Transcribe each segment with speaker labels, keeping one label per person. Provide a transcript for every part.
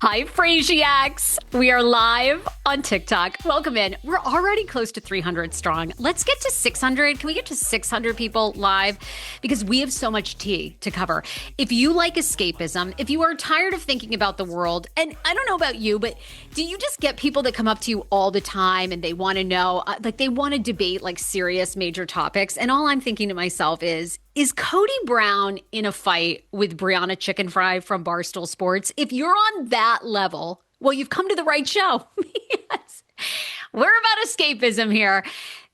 Speaker 1: Hi, Frasiacs. We are live on TikTok. Welcome in. We're already close to 300 strong. Let's get to 600. Can we get to 600 people live? Because we have so much tea to cover. If you like escapism, if you are tired of thinking about the world, and I don't know about you, but do you just get people that come up to you all the time and they want to know, like they want to debate like serious major topics? And all I'm thinking to myself is Kody Brown in a fight with Brianna Chickenfry from Barstool Sports? If you're on that level, well, you've come to the right show. Yes. We're about escapism here.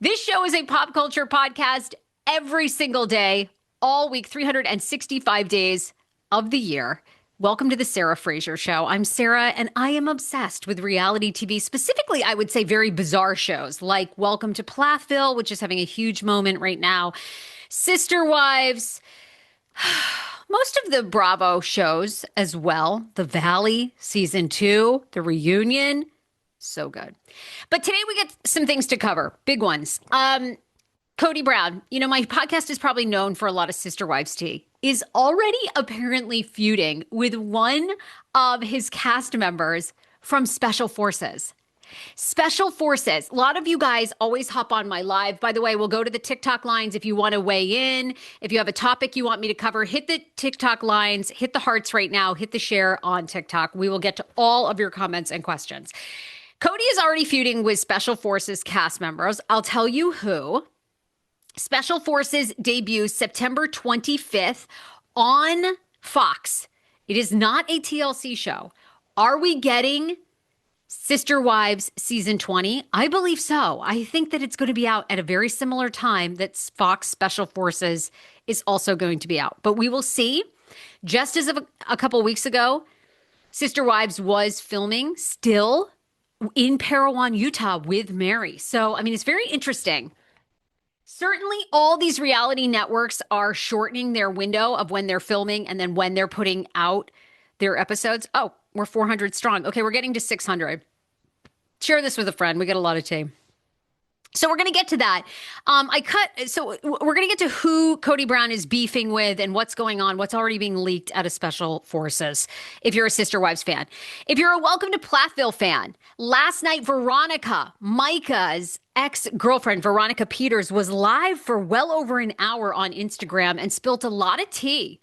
Speaker 1: This show is a pop culture podcast every single day, all week, 365 days of the year. Welcome to the Sarah Fraser Show. I'm Sarah, and I am obsessed with reality TV, specifically, I would say, very bizarre shows like Welcome to Plathville, which is having a huge moment right now. Sister Wives, most of the Bravo shows as well. The Valley, season 2, The Reunion, so good. But today we get some things to cover, big ones. Kody Brown, you know, my podcast is probably known for a lot of Sister Wives tea, is already apparently feuding with one of his cast members from Special Forces. Special Forces. A lot of you guys always hop on my live. By the way, we'll go to the TikTok lines if you want to weigh in. If you have a topic you want me to cover, hit the TikTok lines, hit the hearts right now, hit the share on TikTok. We will get to all of your comments and questions. Kody is already feuding with Special Forces cast members. I'll tell you who. Special Forces debuts September 25th on Fox. It is not a TLC show. Are we getting Sister Wives season 20? I believe so. I think that it's going to be out at a very similar time that Fox Special Forces is also going to be out. But we will see. Just as of a couple weeks ago, Sister Wives was filming still in Parowan, Utah with Mary. So, I mean, it's very interesting. Certainly, all these reality networks are shortening their window of when they're filming and then when they're putting out their episodes. Oh, we're 400 strong. Okay, we're getting to 600. Share this with a friend. We get a lot of tea. So we're going to get to that. So we're going to get to who Kody Brown is beefing with and what's going on, what's already being leaked out of Special Forces, if you're a Sister Wives fan. If you're a Welcome to Plathville fan, last night, Veronica, Micah's ex-girlfriend, Veronica Peters, was live for well over an hour on Instagram and spilt a lot of tea.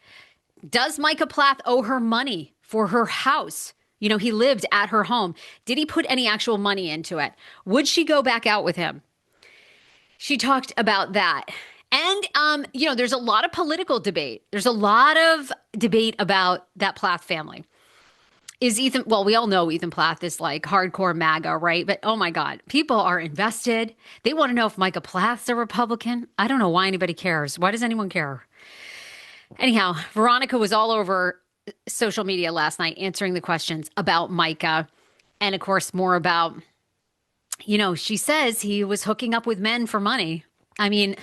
Speaker 1: Does Micah Plath owe her money for her house? You know, he lived at her home. Did he put any actual money into it? Would she go back out with him? She talked about that. And, you know, there's a lot of political debate. There's a lot of debate about that Plath family. Well, we all know Ethan Plath is like hardcore MAGA, right? But oh my God, people are invested. They want to know if Micah Plath's a Republican. I don't know why anybody cares. Why does anyone care? Anyhow, Veronica was all over social media last night answering the questions about Micah. And of course, more about, you know, she says he was hooking up with men for money. I mean,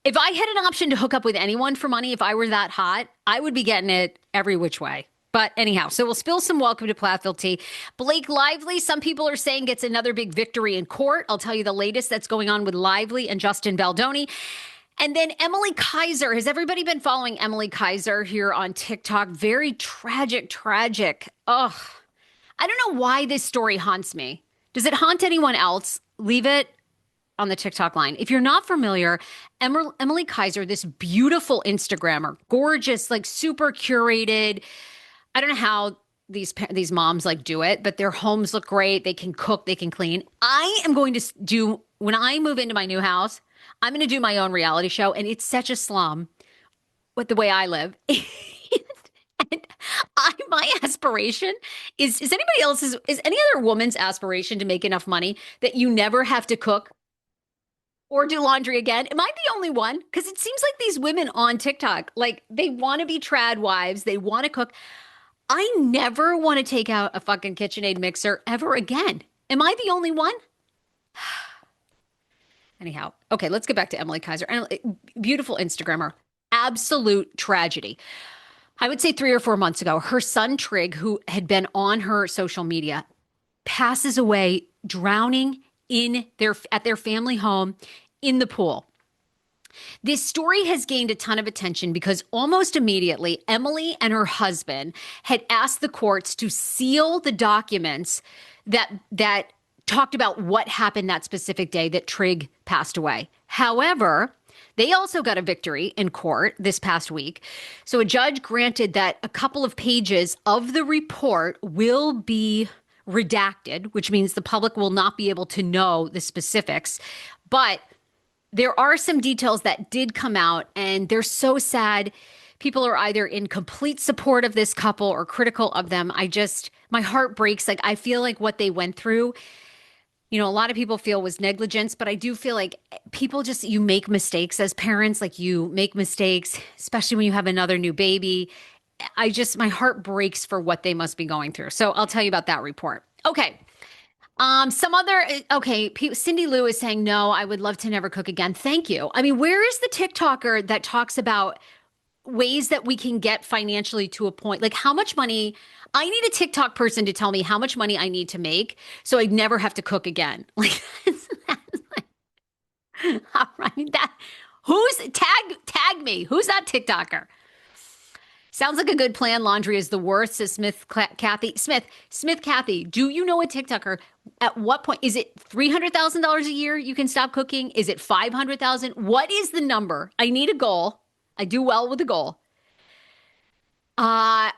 Speaker 1: if I had an option to hook up with anyone for money, if I were that hot, I would be getting it every which way. But anyhow, so we'll spill some Welcome to Plathville tea. Blake Lively, some people are saying, gets another big victory in court. I'll tell you the latest that's going on with Lively and Justin Baldoni. And then Emily Kaiser. Has everybody been following Emily Kaiser here on TikTok? Very tragic. Ugh. I don't know why this story haunts me. Does it haunt anyone else? Leave it on the TikTok line. If you're not familiar, Emily Kaiser, this beautiful Instagrammer, gorgeous, like super curated. I don't know how these moms like do it, but their homes look great. They can cook, they can clean. I am going to do, when I move into my new house, I'm going to do my own reality show, and it's such a slum with the way I live. And my aspiration is any other woman's aspiration to make enough money that you never have to cook or do laundry again? Am I the only one? Because it seems like these women on TikTok, like they want to be trad wives. They want to cook. I never want to take out a fucking KitchenAid mixer ever again. Am I the only one? Anyhow, okay, let's get back to Emily Kaiser. Beautiful Instagrammer. Absolute tragedy. I would say 3 or 4 months ago, her son Trig, who had been on her social media, passes away drowning at their family home in the pool. This story has gained a ton of attention because almost immediately, Emily and her husband had asked the courts to seal the documents that talked about what happened that specific day that Trigg passed away. However, they also got a victory in court this past week. So a judge granted that a couple of pages of the report will be redacted, which means the public will not be able to know the specifics. But there are some details that did come out, and they're so sad. People are either in complete support of this couple or critical of them. My heart breaks. Like, I feel like what they went through, a lot of people feel was negligence, but I do feel like people you make mistakes as parents. Like, you make mistakes, especially when you have another new baby. My heart breaks for what they must be going through. So I'll tell you about that report. Okay. Cindy Lou is saying, no, I would love to never cook again. Thank you. I mean, where is the TikToker that talks about ways that we can get financially to a point? Like, how much money? I need a TikTok person to tell me how much money I need to make so I never have to cook again. Like, tag me. Who's that TikToker? Sounds like a good plan. Laundry is the worst, says Kathy. Kathy, do you know a TikToker? At what point? Is it $300,000 a year you can stop cooking? Is it $500,000? What is the number? I need a goal. I do well with a goal.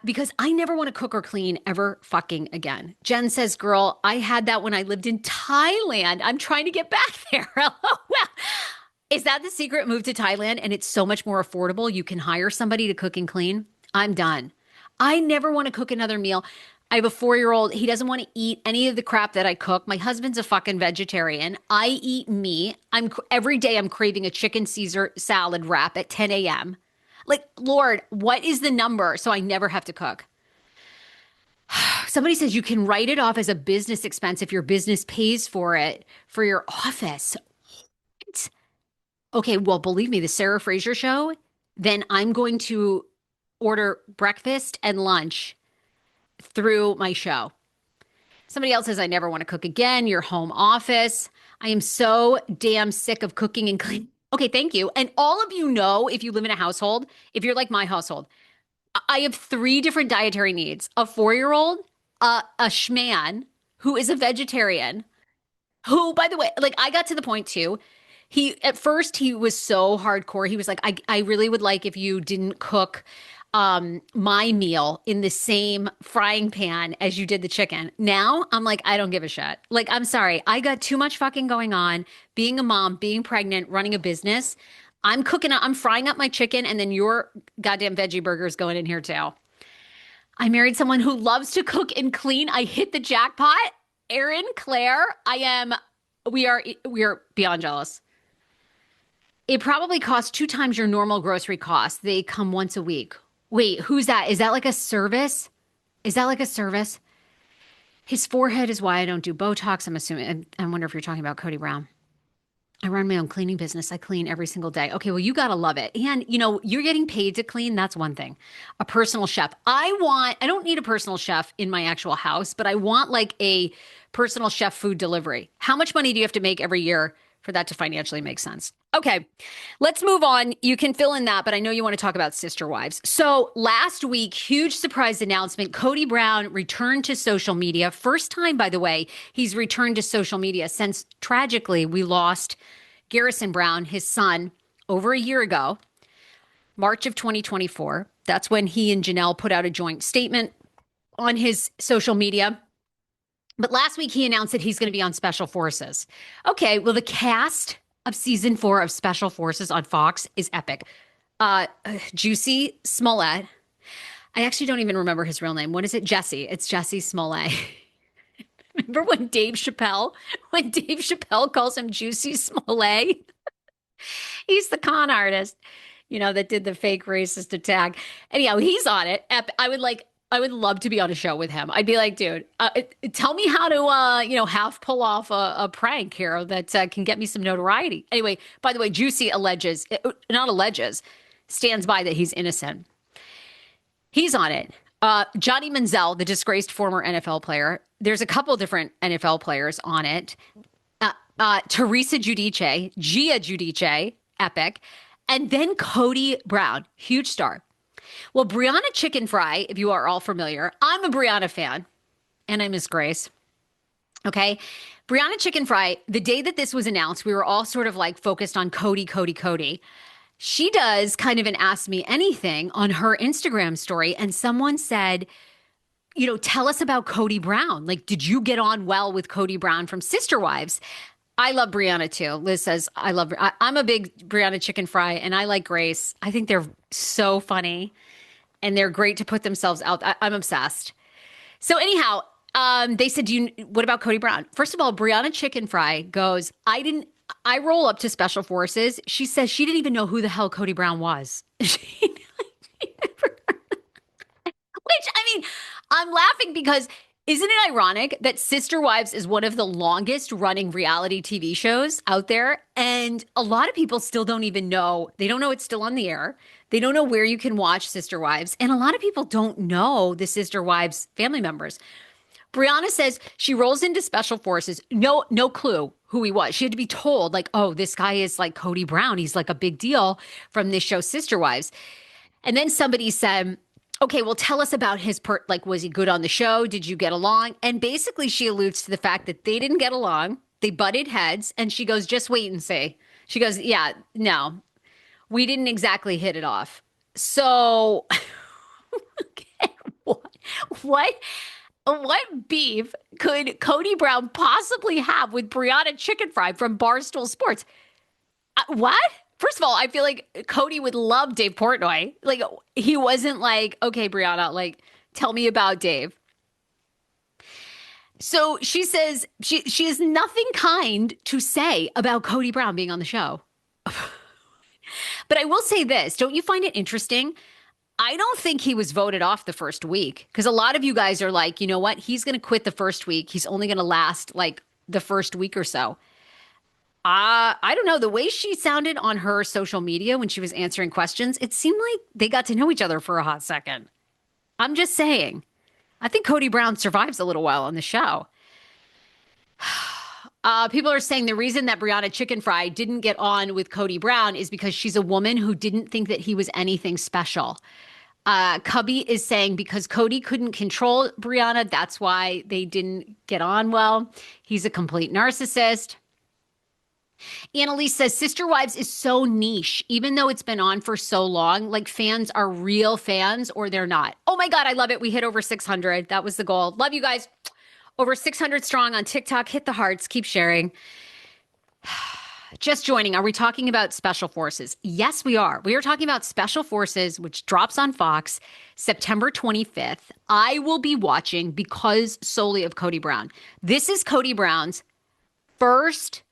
Speaker 1: Because I never want to cook or clean ever fucking again. Jen says, girl, I had that when I lived in Thailand. I'm trying to get back there. Well, is that the secret? Move to Thailand and it's so much more affordable. You can hire somebody to cook and clean. I'm done. I never want to cook another meal. I have a 4-year-old. He doesn't want to eat any of the crap that I cook. My husband's a fucking vegetarian. I eat meat. Every day I'm craving a chicken Caesar salad wrap at 10 a.m. Like, Lord, what is the number so I never have to cook? Somebody says you can write it off as a business expense if your business pays for it for your office. What? Okay, well, believe me, the Sarah Fraser Show, then I'm going to order breakfast and lunch through my show. Somebody else says, I never want to cook again. Your home office. I am so damn sick of cooking and cleaning. Okay, thank you. And all of you know, if you live in a household, if you're like my household, I have 3 different dietary needs. A 4-year-old, a schman who is a vegetarian, who, by the way, like, I got to the point too, at first he was so hardcore. He was like, I really would like if you didn't cook my meal in the same frying pan as you did the chicken. Now I'm like, I don't give a shit. Like, I'm sorry. I got too much fucking going on, being a mom, being pregnant, running a business. I'm frying up my chicken, and then your goddamn veggie burger's going in here too. I married someone who loves to cook and clean. I hit the jackpot. Erin, Claire, we are beyond jealous. It probably costs 2 times your normal grocery cost. They come once a week. Wait, who's that? Is that like a service? His forehead is why I don't do Botox. I'm assuming. I wonder if you're talking about Kody Brown. I run my own cleaning business. I clean every single day. Okay, well, you got to love it. And, you're getting paid to clean. That's one thing. A personal chef. I don't need a personal chef in my actual house, but I want like a personal chef food delivery. How much money do you have to make every year for that to financially make sense? Okay, let's move on. You can fill in that, but I know you want to talk about sister wives. So last week, huge surprise announcement. Kody Brown returned to social media. First time, by the way, he's returned to social media since tragically we lost Garrison Brown, his son, over a year ago, March of 2024. That's when he and Janelle put out a joint statement on his social media. But last week he announced that he's going to be on Special Forces. Okay, well, the cast of season 4 of Special Forces on Fox is epic. Juicy Smollett. I actually don't even remember his real name. What is it? Jesse. It's Jesse Smollett. Remember when Dave Chappelle calls him Juicy Smollett? He's the con artist, that did the fake racist attack. Anyhow, he's on it. I would love to be on a show with him. I'd be like, dude, tell me how to, half pull off a prank here that can get me some notoriety. Anyway, by the way, Juicy stands by that he's innocent. He's on it. Johnny Manziel, the disgraced former NFL player. There's a couple different NFL players on it. Teresa Giudice, Gia Giudice, epic. And then Kody Brown, huge star. Well, Brianna Chickenfry, if you are all familiar, I'm a Brianna fan, and I miss Grace. Okay. Brianna Chickenfry, the day that this was announced, we were all sort of like focused on Kody, Kody, Kody. She does kind of an Ask Me Anything on her Instagram story, and someone said, tell us about Kody Brown. Like, did you get on well with Kody Brown from Sister Wives? I love Brianna too. Liz says, I'm a big Brianna Chickenfry, and I like Grace. I think they're so funny, and they're great to put themselves out. I'm obsessed. So anyhow, they said, what about Kody Brown? First of all, Brianna Chickenfry goes, I roll up to Special Forces. She says she didn't even know who the hell Kody Brown was. Which, I mean, I'm laughing because isn't it ironic that Sister Wives is one of the longest running reality TV shows out there? And a lot of people still don't even know. They don't know it's still on the air. They don't know where you can watch Sister Wives. And a lot of people don't know the Sister Wives family members. Brianna says she rolls into Special Forces. No clue who he was. She had to be told, like, oh, this guy is like Kody Brown. He's like a big deal from this show, Sister Wives. And then somebody said, okay, well, tell us about his was he good on the show? Did you get along? And basically she alludes to the fact that they didn't get along. They butted heads. And she goes, just wait and see. She goes, yeah, no, we didn't exactly hit it off. So okay, what beef could Kody Brown possibly have with Brianna Chickenfry from Barstool Sports? What? First of all, I feel like Kody would love Dave Portnoy. Like, he wasn't like, okay, Brianna, like, tell me about Dave. So she says she has nothing kind to say about Kody Brown being on the show. But I will say this. Don't you find it interesting? I don't think he was voted off the first week, because a lot of you guys are like, you know what? He's going to quit the first week. He's only going to last like the first week or so. I don't know. The way she sounded on her social media when she was answering questions, it seemed like they got to know each other for a hot second. I'm just saying. I think Kody Brown survives a little while on the show. People are saying the reason that Brianna Chickenfry didn't get on with Kody Brown is because she's a woman who didn't think that he was anything special. Cubby is saying because Kody couldn't control Brianna, that's why they didn't get on well. He's a complete narcissist. Annalise says Sister Wives is so niche, even though it's been on for so long. Like, fans are real fans or they're not. Oh my God, I love it. We hit over 600. That was the goal. Love you guys. Over 600 strong on TikTok. Hit the hearts. Keep sharing. Just joining. Are we talking about Special Forces? Yes, we are. We are talking about Special Forces, which drops on Fox September 25th. I will be watching because solely of Kody Brown. This is Kody Brown's first,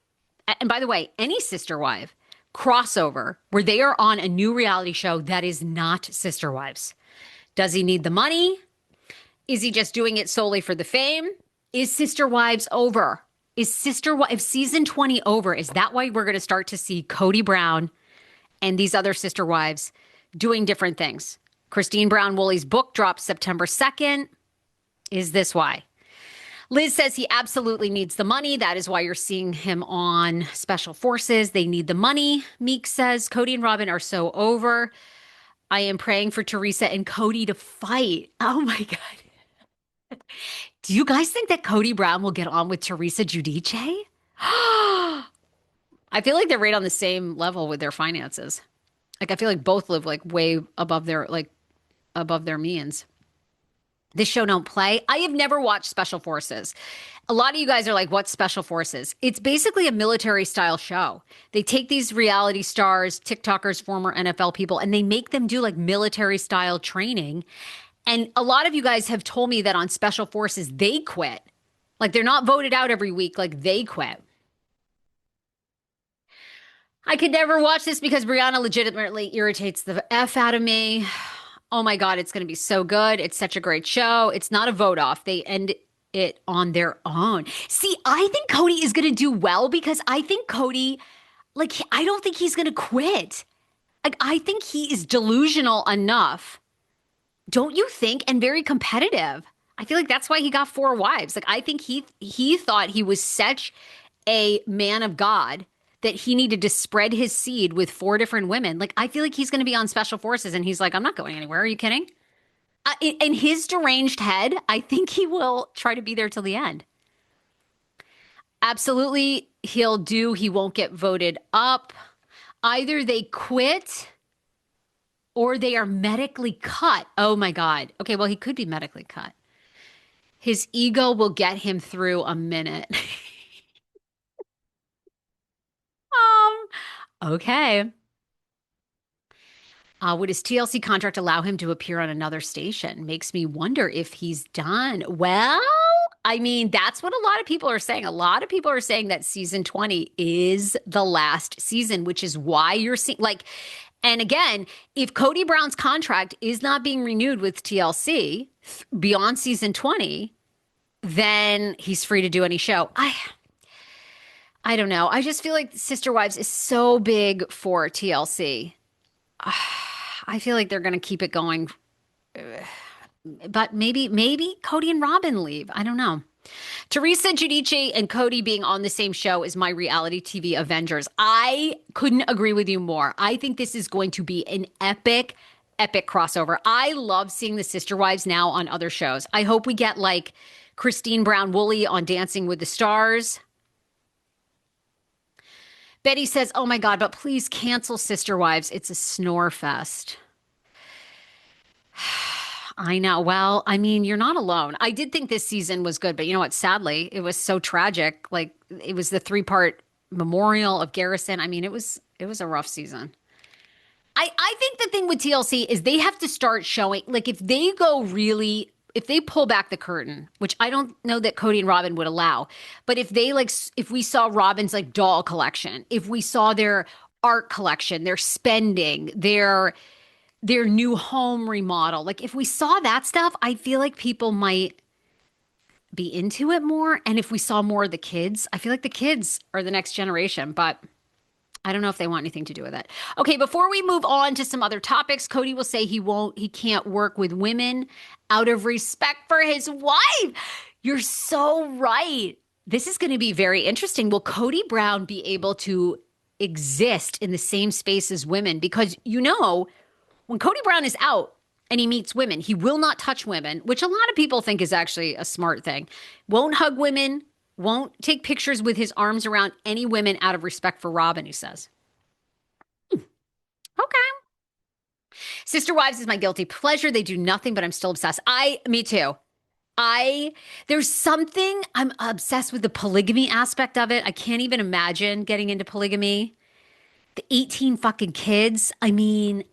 Speaker 1: and by the way, any Sister Wife crossover where they are on a new reality show that is not Sister Wives. Does he need the money? Is he just doing it solely for the fame? Is Sister Wives over? Is season 20 over? Is that why we're going to start to see Kody Brown and these other Sister Wives doing different things? Christine Brown Woolley's book drops September 2nd. Is this why? Liz says he absolutely needs the money. That is why you're seeing him on Special Forces. They need the money. Meek says Kody and Robin are so over. I am praying for Teresa and Kody to fight. Oh my God. Do you guys think that Kody Brown will get on with Teresa Giudice? I feel like they're right on the same level with their finances. Like, I feel like both live like way above their means. This show don't play. I have never watched Special Forces. A lot of you guys are like, what's Special Forces? It's basically a military style show. They take these reality stars, TikTokers, former NFL people, and they make them do like military style training. And a lot of you guys have told me that on Special Forces, they quit. Like, they're not voted out every week. Like, they quit. I could never watch this because Brianna legitimately irritates the F out of me. Oh my God, it's going to be so good. It's such a great show. It's not a vote off. They end it on their own. See, I think Kody is going to do well because I think Kody, like, I don't think he's going to quit. Like, I think he is delusional enough. Don't you think? And very competitive. I feel like that's why he got 4 wives. Like, I think he thought he was such a man of God that he needed to spread his seed with 4 different women. Like, I feel like he's going to be on special forces and he's like, I'm not going anywhere. Are you kidding? In his deranged head, I think he will try to be there till the end. Absolutely, he won't get voted up. Either they quit or they are medically cut. Oh my God. Okay, well, he could be medically cut. His ego will get him through a minute. Okay. Would his TLC contract allow him to appear on another station? Makes me wonder if he's done. Well, I mean, that's what a lot of people are saying. A lot of people are saying that season 20 is the last season, which is why you're seeing, like, and again, if Kody Brown's contract is not being renewed with TLC beyond season 20, then he's free to do any show. I don't know. I just feel like Sister Wives is so big for TLC. I feel like they're going to keep it going. But maybe Kody and Robin leave. I don't know. Teresa Giudice and Kody being on the same show as my reality TV Avengers. I couldn't agree with you more. I think this is going to be an epic crossover. I love seeing the Sister Wives now on other shows. I hope we get like Christine Brown Woolley on Dancing with the Stars. Betty says, oh my God, but please cancel Sister Wives. It's a snore fest. I know. Well, I mean, you're not alone. I did think this season was good, but you know what? Sadly, it was so tragic. Like, it was the 3-part memorial of Garrison. I mean, it was a rough season. I think the thing with TLC is they have to start showing, like, if they pull back the curtain, which I don't know that Kody and Robin would allow, but if we saw Robin's like doll collection, if we saw their art collection, their spending, their new home remodel, like if we saw that stuff, I feel like people might be into it more. And if we saw more of the kids, I feel like the kids are the next generation, but I don't know if they want anything to do with it. Okay, before we move on to some other topics, Kody will say he can't work with women out of respect for his wife. You're so right. This is going to be very interesting. Will Kody Brown be able to exist in the same space as women? Because, when Kody Brown is out and he meets women, he will not touch women, which a lot of people think is actually a smart thing. Won't hug women. Won't take pictures with his arms around any women out of respect for Robin, he says. Okay. Sister Wives is my guilty pleasure. They do nothing, but I'm still obsessed. Me too. There's something, I'm obsessed with the polygamy aspect of it. I can't even imagine getting into polygamy. The 18 fucking kids. I mean,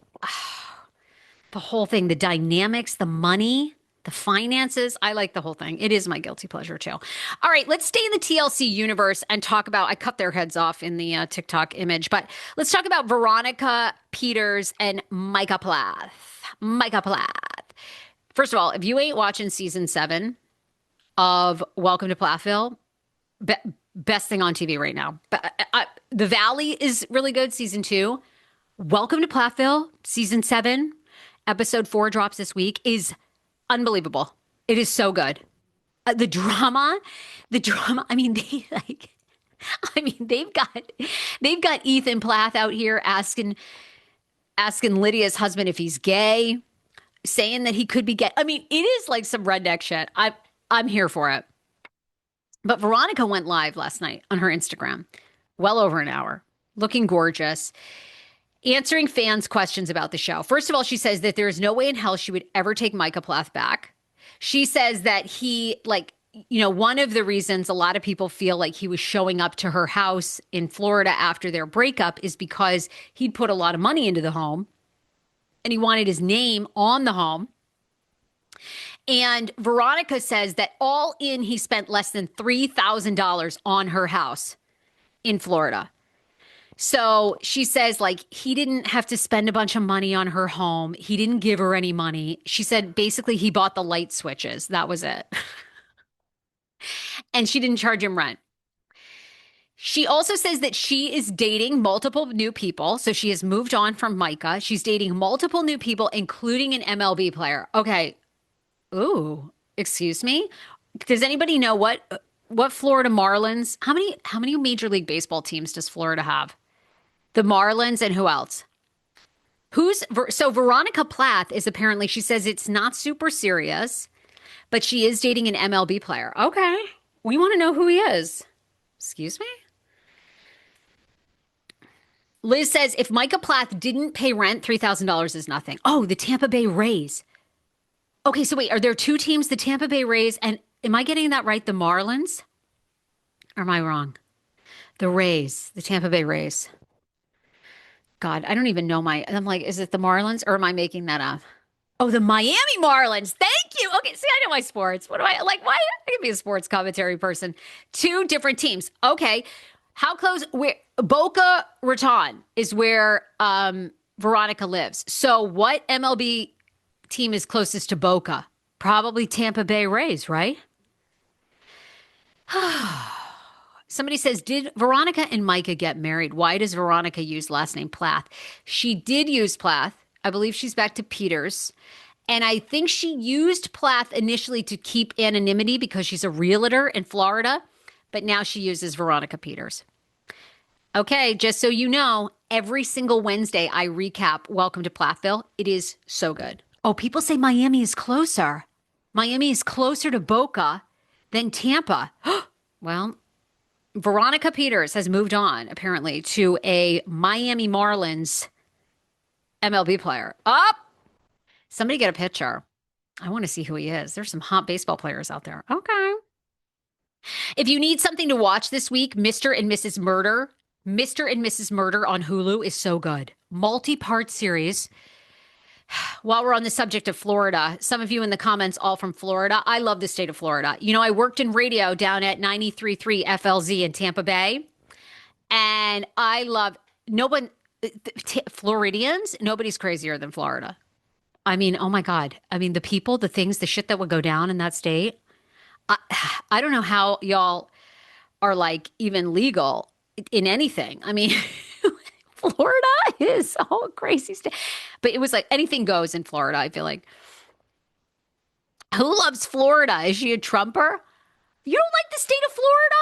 Speaker 1: the whole thing, the dynamics, the money, the finances. I like the whole thing. It is my guilty pleasure too. All right, let's stay in the TLC universe and talk about, I cut their heads off in the TikTok image, but let's talk about Veronica Peters and Micah Plath. Micah Plath. First of all, if you ain't watching season 7 of Welcome to Plathville, best thing on TV right now. The Valley is really good, season 2. Welcome to Plathville, season 7, episode 4 drops this week, is unbelievable. It is so good. The drama. I mean, they've got Ethan Plath out here asking Lydia's husband if he's gay, saying that he could be gay. I mean, it is like some redneck shit. I'm here for it. But Veronica went live last night on her Instagram, well over an hour, looking gorgeous, answering fans' questions about the show. First of all, she says that there is no way in hell she would ever take Micah Plath back. She says that he, one of the reasons a lot of people feel like he was showing up to her house in Florida after their breakup is because he'd put a lot of money into the home and he wanted his name on the home. And Veronica says that all in, he spent less than $3,000 on her house in Florida. So she says, he didn't have to spend a bunch of money on her home. He didn't give her any money. She said, basically, he bought the light switches. That was it. And she didn't charge him rent. She also says that she is dating multiple new people. So she has moved on from Micah. She's dating multiple new people, including an MLB player. Okay. Ooh, excuse me. Does anybody know what what Florida Marlins? How many Major League Baseball teams does Florida have? The Marlins and who else? So Veronica Plath is apparently, she says it's not super serious, but she is dating an MLB player. Okay. We want to know who he is. Excuse me? Liz says if Micah Plath didn't pay rent, $3,000 is nothing. Oh, the Tampa Bay Rays. Okay, so wait, are there two teams, the Tampa Bay Rays, and am I getting that right, the Marlins? Or am I wrong? The Rays, the Tampa Bay Rays. God, I don't even know I'm like, is it the Marlins or am I making that up? Oh, the Miami Marlins. Thank you. Okay, see, I know my sports. What do I like? Why I can be a sports commentary person? Two different teams. Okay. How close? Where Boca Raton is where Veronica lives. So what MLB team is closest to Boca? Probably Tampa Bay Rays, right? Somebody says, did Veronica and Micah get married? Why does Veronica use last name Plath? She did use Plath. I believe she's back to Peters. And I think she used Plath initially to keep anonymity because she's a realtor in Florida. But now she uses Veronica Peters. Okay, just so you know, every single Wednesday I recap Welcome to Plathville. It is so good. Oh, people say Miami is closer. Miami is closer to Boca than Tampa. Well, Veronica Peters has moved on, apparently, to a Miami Marlins MLB player. Up! Somebody get a picture. I want to see who he is. There's some hot baseball players out there. Okay. If you need something to watch this week, Mr. and Mrs. Murder. Mr. and Mrs. Murder on Hulu is so good. Multi-part series. While we're on the subject of Florida, some of you in the comments all from Florida. I love the state of Florida. You know, I worked in radio down at 93.3 FLZ in Tampa Bay. And I love Floridians, nobody's crazier than Florida. I mean, oh my God. I mean, the people, the things, the shit that would go down in that state. I don't know how y'all are like even legal in anything. I mean, Florida is a whole crazy state. But it was like anything goes in Florida, I feel like. Who loves Florida? Is she a Trumper? You don't like the state of Florida?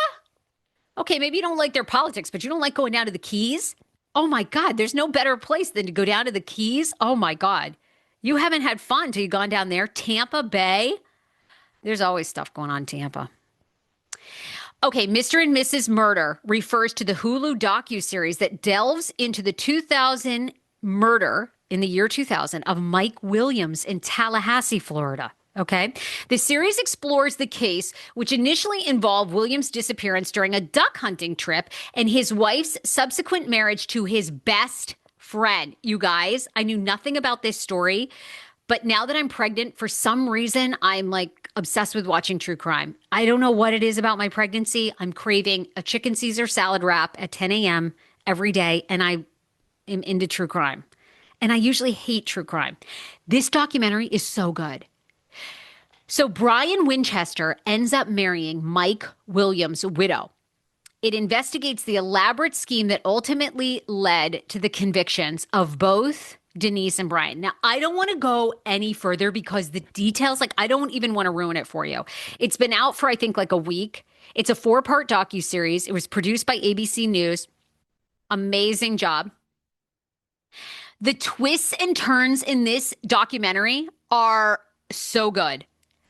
Speaker 1: Okay, maybe you don't like their politics, but you don't like going down to the Keys? Oh my God, there's no better place than to go down to the Keys. Oh my God. You haven't had fun till you've gone down there. Tampa Bay. There's always stuff going on in Tampa. Okay, Mr. and Mrs. Murder refers to the Hulu docuseries that delves into the 2000 murder in the year 2000 of Mike Williams in Tallahassee, Florida. Okay. The series explores the case, which initially involved Williams' disappearance during a duck hunting trip and his wife's subsequent marriage to his best friend. You guys, I knew nothing about this story, but now that I'm pregnant, for some reason, I'm like obsessed with watching true crime. I don't know what it is about my pregnancy. I'm craving a chicken Caesar salad wrap at 10 a.m. every day, and I am into true crime. And I usually hate true crime. This documentary is so good. So Brian Winchester ends up marrying Mike Williams' widow. It investigates the elaborate scheme that ultimately led to the convictions of both Denise and Brian. Now, I don't want to go any further because the details, like, I don't even want to ruin it for you. It's been out for, I think, like a week. It's a 4-part docuseries. It was produced by ABC News. Amazing job. The twists and turns in this documentary are so good.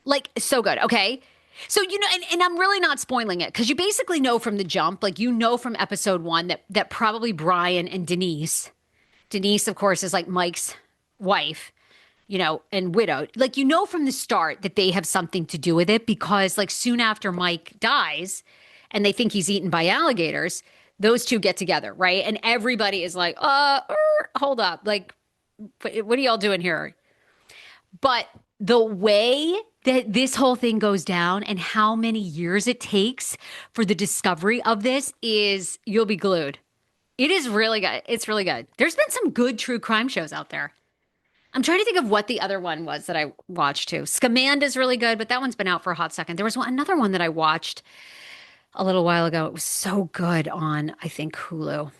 Speaker 1: Like, so good, okay? So, you know, and I'm really not spoiling it because you basically know from the jump, like, you know from episode 1 that probably Brian and Denise, of course, is like Mike's wife, you know, and widow. Like, you know from the start that they have something to do with it because, like, soon after Mike dies and they think he's eaten by alligators, those two get together, right? And everybody is like, hold up. Like, what are y'all doing here? But the way that this whole thing goes down and how many years it takes for the discovery of this is, you'll be glued. It is really good. It's really good. There's been some good true crime shows out there. I'm trying to think of what the other one was that I watched too. Scamanda's really good, but that one's been out for a hot second. There was another one that I watched a little while ago. It was so good on, I think, Hulu.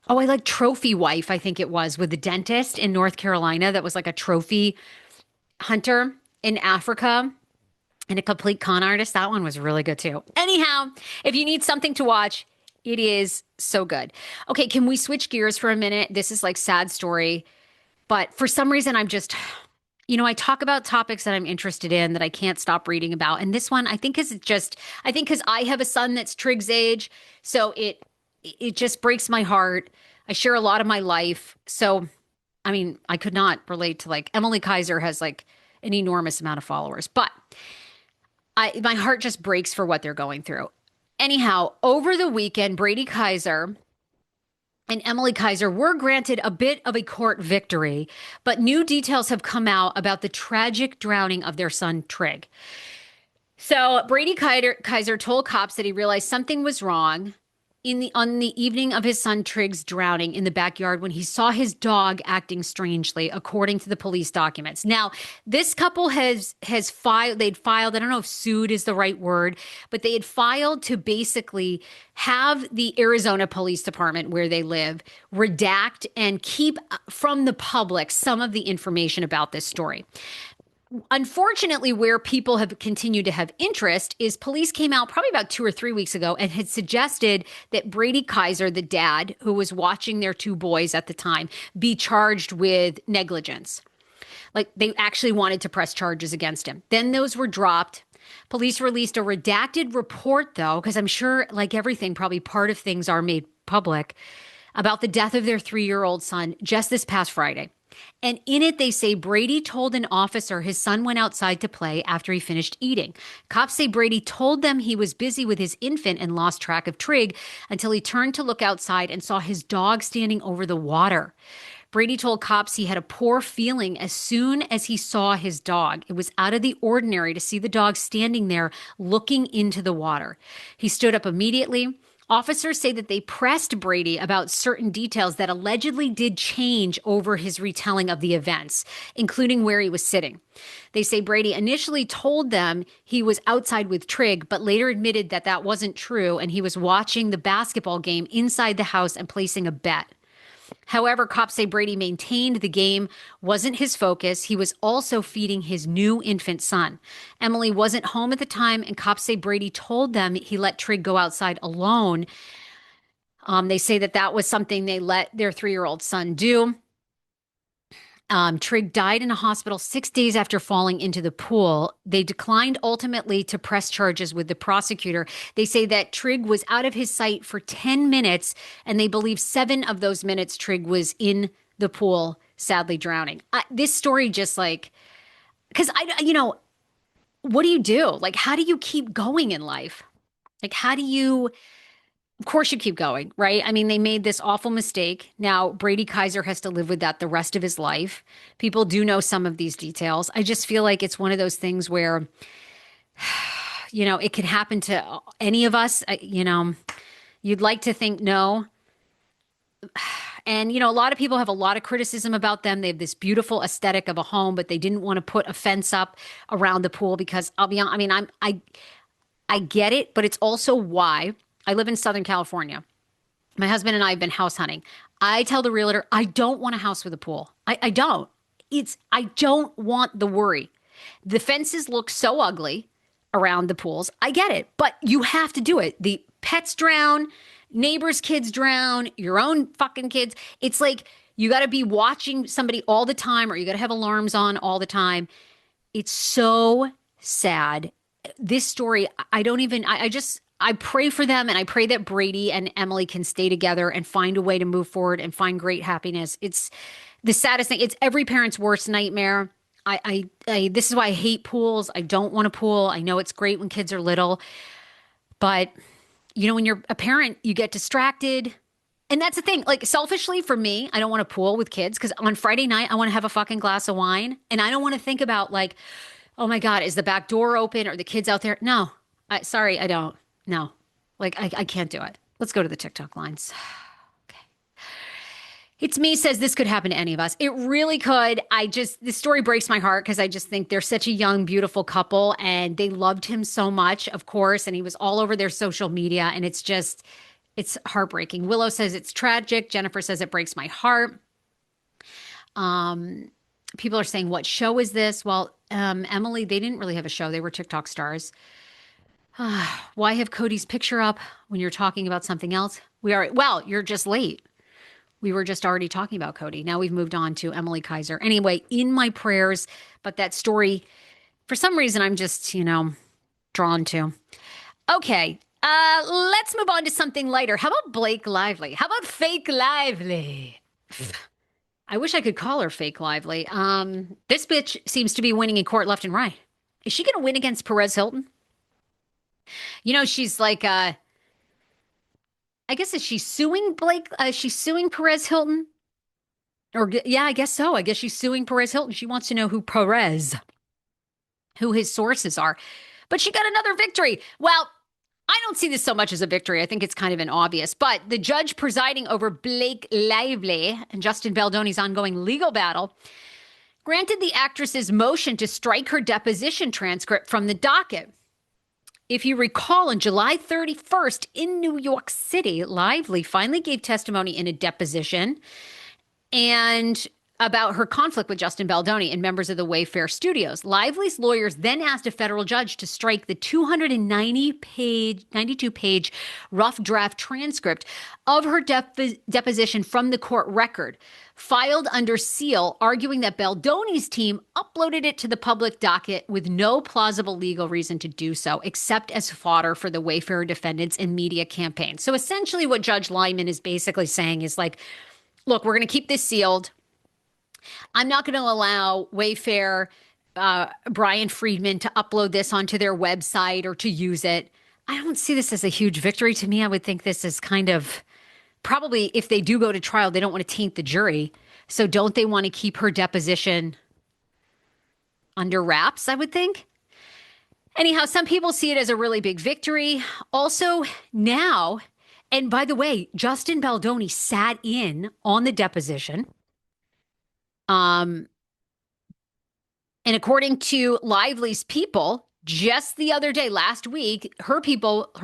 Speaker 1: Oh, I like Trophy Wife, I think it was, with the dentist in North Carolina that was like a trophy hunter in Africa. And A Complete Con Artist. That one was really good too. Anyhow, if you need something to watch, it is so good. Okay, can we switch gears for a minute? This is like sad story, but for some reason I'm just, I talk about topics that I'm interested in that I can't stop reading about. And this one, I think I think because I have a son that's Trig's age, so it just breaks my heart. I share a lot of my life. So, I mean, I could not relate to like Emily Kaiser has like an enormous amount of followers, but my heart just breaks for what they're going through. Anyhow, over the weekend, Brady Kaiser and Emily Kaiser were granted a bit of a court victory, but new details have come out about the tragic drowning of their son, Trig. So Brady Kaiser told cops that he realized something was wrong on the evening of his son Trig's drowning in the backyard when he saw his dog acting strangely, according to the police documents. Now, this couple has filed, I don't know if sued is the right word, but they had filed to basically have the Arizona Police Department where they live redact and keep from the public some of the information about this story. Unfortunately, where people have continued to have interest is police came out probably about 2 or 3 weeks ago and had suggested that Brady Kaiser, the dad who was watching their two boys at the time, be charged with negligence. Like they actually wanted to press charges against him. Then those were dropped. Police released a redacted report, though, because I'm sure, like everything, probably part of things are made public, about the death of their 3-year-old son just this past Friday. And in it, they say Brady told an officer his son went outside to play after he finished eating. Cops say Brady told them he was busy with his infant and lost track of Trig until he turned to look outside and saw his dog standing over the water. Brady told cops he had a poor feeling as soon as he saw his dog. It was out of the ordinary to see the dog standing there looking into the water. He stood up immediately. Officers say that they pressed Brady about certain details that allegedly did change over his retelling of the events, including where he was sitting. They say Brady initially told them he was outside with Trig, but later admitted that that wasn't true and he was watching the basketball game inside the house and placing a bet. However, cops say Brady maintained the game wasn't his focus. He was also feeding his new infant son. Emily wasn't home at the time, and cops say Brady told them he let Trig go outside alone. They say that was something they let their 3-year-old son do. Trig died in a hospital 6 days after falling into the pool. They declined ultimately to press charges with the prosecutor. They say that Trig was out of his sight for 10 minutes, and they believe 7 of those minutes Trig was in the pool, sadly drowning. This story just like, because what do you do? Like, how do you keep going in life? Like, of course you keep going, right? I mean, they made this awful mistake. Now, Brady Kaiser has to live with that the rest of his life. People do know some of these details. I just feel like it's one of those things where, it can happen to any of us. You'd like to think no. And, a lot of people have a lot of criticism about them. They have this beautiful aesthetic of a home, but they didn't want to put a fence up around the pool because I'll be honest, I get it, but it's also why I live in Southern California. My husband and I have been house hunting. I tell the realtor, I don't want a house with a pool. I don't. I don't want the worry. The fences look so ugly around the pools. I get it, but you have to do it. The pets drown, neighbors' kids drown, your own fucking kids. It's like you got to be watching somebody all the time or you got to have alarms on all the time. It's so sad. This story, I pray for them, and I pray that Brady and Emily can stay together and find a way to move forward and find great happiness. It's the saddest thing. It's every parent's worst nightmare. This is why I hate pools. I don't want a pool. I know it's great when kids are little, but when you're a parent, you get distracted. And that's the thing. Like, selfishly for me, I don't want a pool with kids because on Friday night, I want to have a fucking glass of wine. And I don't want to think about like, oh my God, is the back door open? Or the kids out there? No, I don't. No, like I can't do it. Let's go to the TikTok lines. Okay. It's me says this could happen to any of us. It really could. This story breaks my heart because I just think they're such a young, beautiful couple and they loved him so much, of course. And he was all over their social media and it's heartbreaking. Willow says it's tragic. Jennifer says it breaks my heart. People are saying, what show is this? Well, Emily, they didn't really have a show. They were TikTok stars. Why have Kody's picture up when you're talking about something else? Well, you're just late. We were just already talking about Kody. Now we've moved on to Emily Kaiser. Anyway, in my prayers, but that story, for some reason, I'm just, drawn to. Okay, let's move on to something lighter. How about Blake Lively? How about Fake Lively? I wish I could call her Fake Lively. This bitch seems to be winning in court left and right. Is she going to win against Perez Hilton? She's like, I guess, is she suing she's suing Perez Hilton? Yeah, I guess so. I guess she's suing Perez Hilton. She wants to know who his sources are. But she got another victory. Well, I don't see this so much as a victory. I think it's kind of an obvious. But the judge presiding over Blake Lively and Justin Baldoni's ongoing legal battle granted the actress's motion to strike her deposition transcript from the docket. If you recall, on July 31st in New York City, Lively finally gave testimony in a deposition and about her conflict with Justin Baldoni and members of the Wayfair Studios. Lively's lawyers then asked a federal judge to strike the 92-page rough draft transcript of her deposition from the court record, filed under seal, arguing that Baldoni's team uploaded it to the public docket with no plausible legal reason to do so, except as fodder for the Wayfair defendants and media campaign. So essentially what Judge Lyman is basically saying is like, look, we're going to keep this sealed. I'm not going to allow Wayfair, Brian Friedman, to upload this onto their website or to use it. I don't see this as a huge victory. To me, I would think this is kind of probably, if they do go to trial, they don't want to taint the jury. So don't they want to keep her deposition under wraps, I would think? Anyhow, some people see it as a really big victory. Also, now, and by the way, Justin Baldoni sat in on the deposition. And according to Lively's people, just the other day, last week, her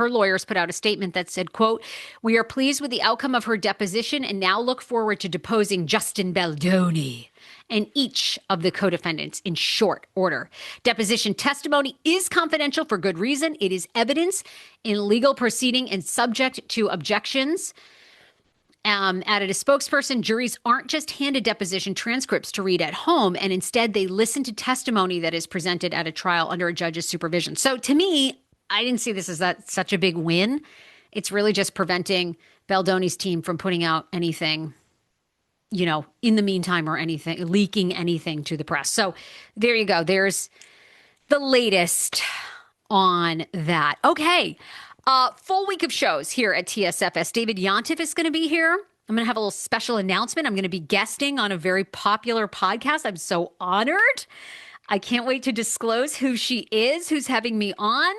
Speaker 1: lawyers put out a statement that said, quote, "We are pleased with the outcome of her deposition and now look forward to deposing Justin Baldoni and each of the co-defendants in short order. Deposition testimony is confidential for good reason. It is evidence in legal proceeding and subject to objections." Added a spokesperson, juries aren't just handed deposition transcripts to read at home, and instead they listen to testimony that is presented at a trial under a judge's supervision. So to me, I didn't see this as such a big win. It's really just preventing Baldoni's team from putting out anything, in the meantime, or anything, leaking anything to the press. So there you go. There's the latest on that. Okay. Full week of shows here at TSFS. David Yontif is going to be here. I'm going to have a little special announcement. I'm going to be guesting on a very popular podcast. I'm so honored. I can't wait to disclose who she is, who's having me on.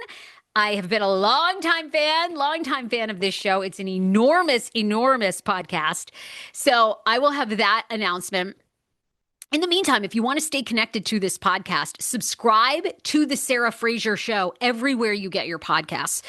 Speaker 1: I have been a longtime fan of this show. It's an enormous, enormous podcast. So I will have that announcement. In the meantime, if you want to stay connected to this podcast, subscribe to the Sarah Fraser Show everywhere you get your podcasts.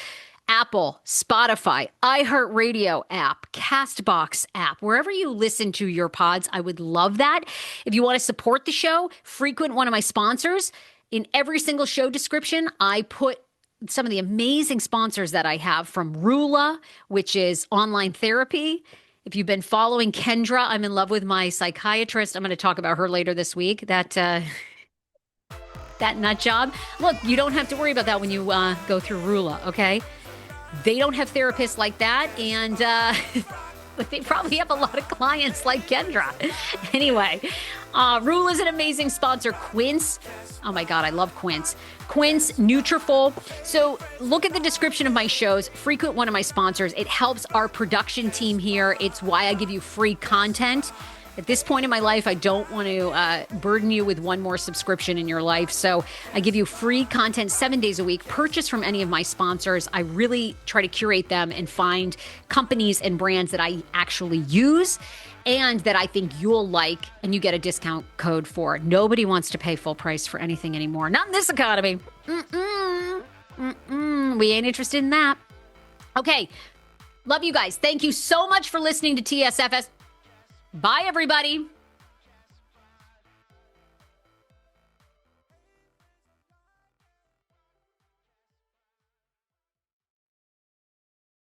Speaker 1: Apple, Spotify, iHeartRadio app, Castbox app, wherever you listen to your pods, I would love that. If you want to support the show, frequent one of my sponsors. In every single show description, I put some of the amazing sponsors that I have, from Rula, which is online therapy. If you've been following Kendra, I'm in love with my psychiatrist. I'm going to talk about her later this week. That nut job. Look, you don't have to worry about that when you go through Rula, okay? They don't have therapists like that, and but they probably have a lot of clients like Kendra. Anyway, Rule is an amazing sponsor. Quince, oh my God, I love Quince. Quince, Nutrafol. So look at the description of my shows. Frequent one of my sponsors. It helps our production team here. It's why I give you free content. At this point in my life, I don't want to burden you with one more subscription in your life. So I give you free content 7 days a week. Purchase from any of my sponsors. I really try to curate them and find companies and brands that I actually use and that I think you'll like, and you get a discount code for. Nobody wants to pay full price for anything anymore. Not in this economy. We ain't interested in that. Okay. Love you guys. Thank you so much for listening to TSFS. Bye, everybody.